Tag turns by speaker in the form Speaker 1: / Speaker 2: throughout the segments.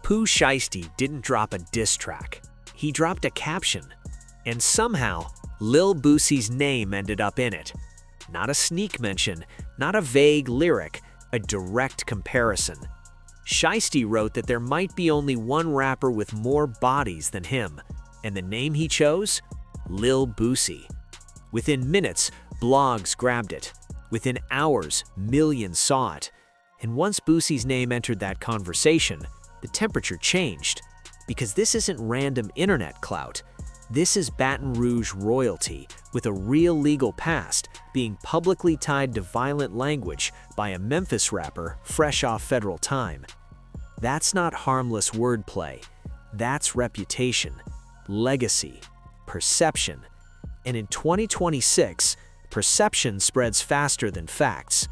Speaker 1: Pooh Shiesty didn't drop a diss track. He dropped a caption. And somehow, Lil Boosie's name ended up in it. Not a sneak mention, not a vague lyric, a direct comparison. Shiesty wrote that there might be only one rapper with more bodies than him, and the name he chose? Lil Boosie. Within minutes, blogs grabbed it. Within hours, millions saw it. And once Boosie's name entered that conversation, the temperature changed. Because this isn't random internet clout. This is Baton Rouge royalty with a real legal past being publicly tied to violent language by a Memphis rapper fresh off federal time. That's not harmless wordplay. That's reputation, legacy, perception. And in 2026, perception spreads faster than facts.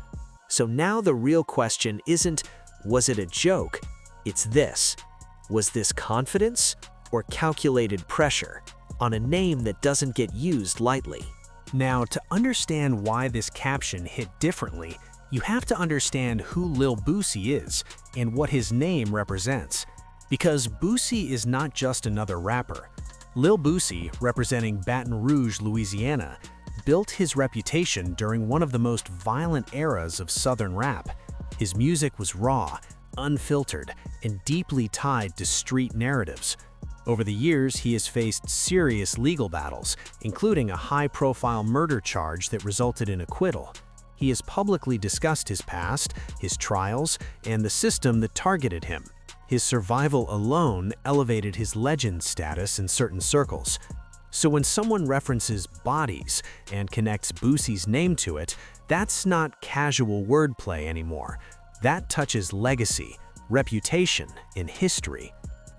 Speaker 1: So now the real question isn't, was it a joke? It's this. Was this confidence or calculated pressure on a name that doesn't get used lightly?
Speaker 2: Now, to understand why this caption hit differently, you have to understand who Lil Boosie is and what his name represents. Because Boosie is not just another rapper. Lil Boosie, representing Baton Rouge, Louisiana, built his reputation during one of the most violent eras of Southern rap. His music was raw, unfiltered, and deeply tied to street narratives. Over the years, he has faced serious legal battles, including a high-profile murder charge that resulted in acquittal. He has publicly discussed his past, his trials, and the system that targeted him. His survival alone elevated his legend status in certain circles. So when someone references bodies and connects Boosie's name to it, that's not casual wordplay anymore. That touches legacy, reputation, and history.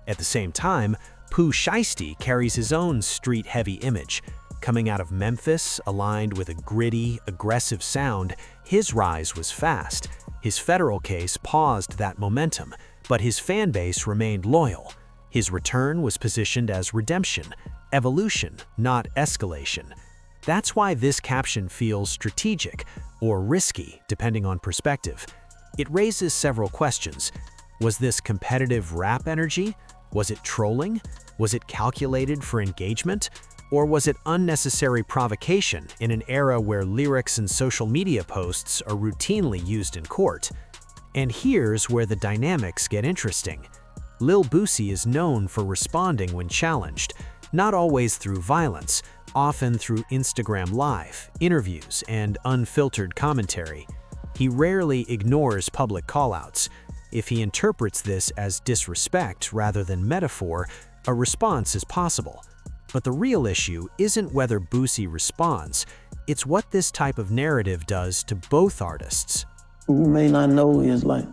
Speaker 2: At the same time, Pooh Shiesty carries his own street-heavy image. Coming out of Memphis, aligned with a gritty, aggressive sound, his rise was fast. His federal case paused that momentum, but his fan base remained loyal. His return was positioned as redemption, evolution, not escalation. That's why this caption feels strategic or risky, depending on perspective. It raises several questions. Was this competitive rap energy? Was it trolling? Was it calculated for engagement? Or was it unnecessary provocation in an era where lyrics and social media posts are routinely used in court? And here's where the dynamics get interesting. Lil Boosie is known for responding when challenged, not always through violence, often through Instagram Live, interviews, and unfiltered commentary. He rarely ignores public callouts. If he interprets this as disrespect rather than metaphor, a response is possible. But the real issue isn't whether Boosie responds, it's what this type of narrative does to both artists.
Speaker 3: You may not know is like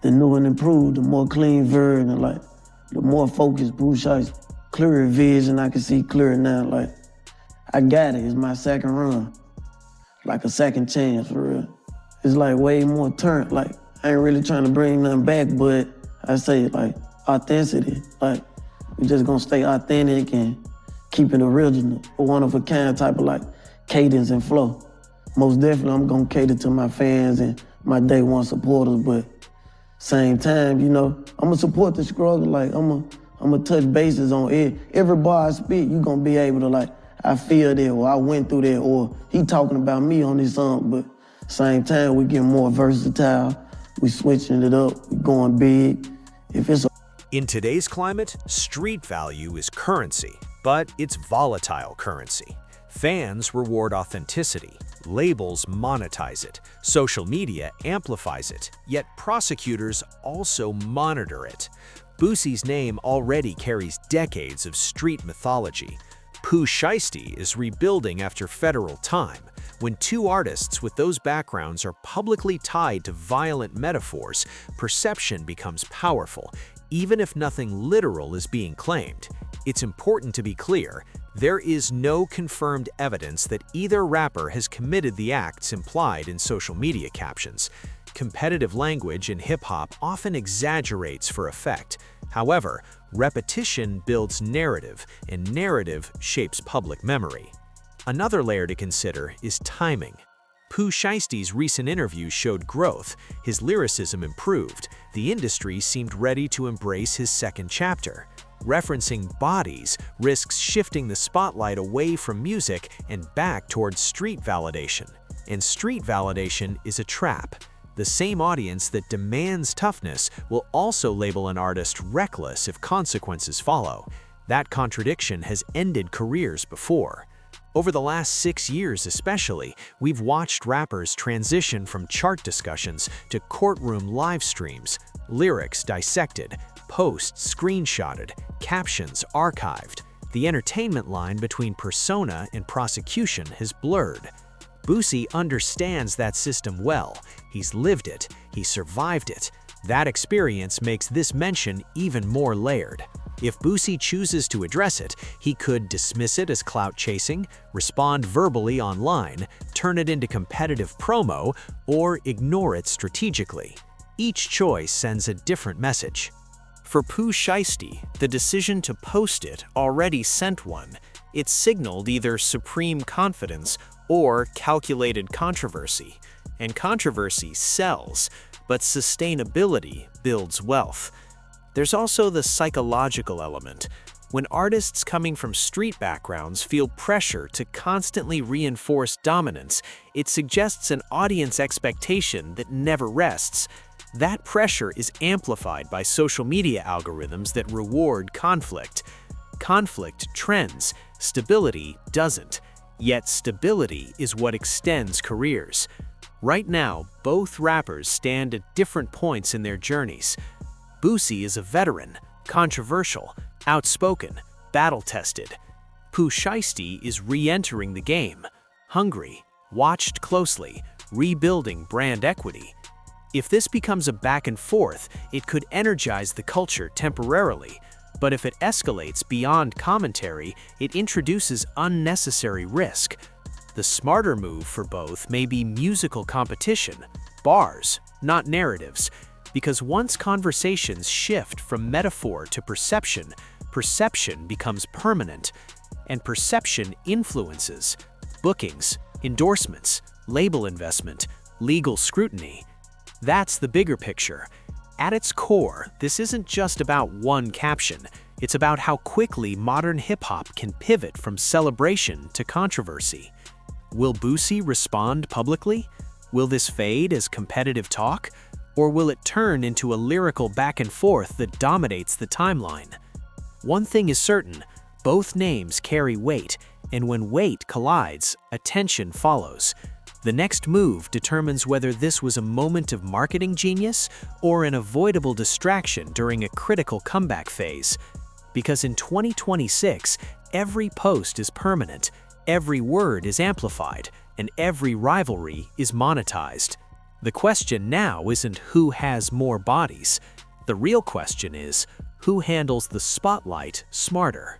Speaker 3: the new and improved, the more clean version, like the more focused Pooh Shiesty, clearer vision, I can see clearer now. Like I got it, it's my second run, like a second chance for real. It's like way more turn, like I ain't really trying to bring nothing back, but I say like authenticity, like we just gonna stay authentic and keep it original, a one-of-a-kind type of like cadence and flow. Most definitely I'm gonna cater to my fans and my day one supporters, but same time, you know, I'm gonna support the struggle, like I'm gonna touch bases on it. Every bar I spit, you gonna be able to like, I feel that, or I went through that, or he talking about me on this song, but same time we get more versatile, we switching it up, we going big. If it's
Speaker 1: In today's climate, street value is currency, but it's volatile currency. Fans reward authenticity, labels monetize it, social media amplifies it, yet prosecutors also monitor it. Boosie's name already carries decades of street mythology. Pooh Shiesty is rebuilding after federal time. When two artists with those backgrounds are publicly tied to violent metaphors, perception becomes powerful, even if nothing literal is being claimed. It's important to be clear, there is no confirmed evidence that either rapper has committed the acts implied in social media captions. Competitive language in hip-hop often exaggerates for effect. However, repetition builds narrative, and narrative shapes public memory. Another layer to consider is timing. Pooh Shiesty's recent interview showed growth, his lyricism improved,
Speaker 2: the industry seemed ready to embrace his second chapter. Referencing bodies risks shifting the spotlight away from music and back towards street validation. And street validation is a trap. The same audience that demands toughness will also label an artist reckless if consequences follow. That contradiction has ended careers before. Over the last 6 years especially, we've watched rappers transition from chart discussions to courtroom live streams, lyrics dissected, posts screenshotted, captions archived. The entertainment line between persona and prosecution has blurred. Boosie understands that system well. He's lived it, he survived it. That experience makes this mention even more layered. If Boosie chooses to address it, he could dismiss it as clout chasing, respond verbally online, turn it into competitive promo, or ignore it strategically. Each choice sends a different message.
Speaker 4: For Pooh Shiesty, the decision to post it already sent one. It signaled either supreme confidence or calculated controversy. And controversy sells, but sustainability builds wealth. There's also the psychological element. When artists coming from street backgrounds feel pressure to constantly reinforce dominance, it suggests an audience expectation that never rests. That pressure is amplified by social media algorithms that reward conflict. Conflict trends, stability doesn't. Yet stability is what extends careers. Right now, both rappers stand at different points in their journeys. Boosie is a veteran, controversial, outspoken, battle-tested. Pooh Shiesty is re-entering the game, hungry, watched closely, rebuilding brand equity. If this becomes a back and forth, it could energize the culture temporarily. But if it escalates beyond commentary, it introduces unnecessary risk. The smarter move for both may be musical competition, bars, not narratives. Because once conversations shift from metaphor to perception, perception becomes permanent, and perception influences bookings, endorsements, label investment, legal scrutiny. That's the bigger picture. At its core, this isn't just about one caption. It's about how quickly modern hip-hop can pivot from celebration to controversy. Will Boosie respond publicly? Will this fade as competitive talk? Or will it turn into a lyrical back and forth that dominates the timeline? One thing is certain, both names carry weight, and when weight collides, attention follows. The next move determines whether this was a moment of marketing genius or an avoidable distraction during a critical comeback phase. Because in 2026, every post is permanent, every word is amplified, and every rivalry is monetized. The question now isn't who has more bodies. The real question is, who handles the spotlight smarter?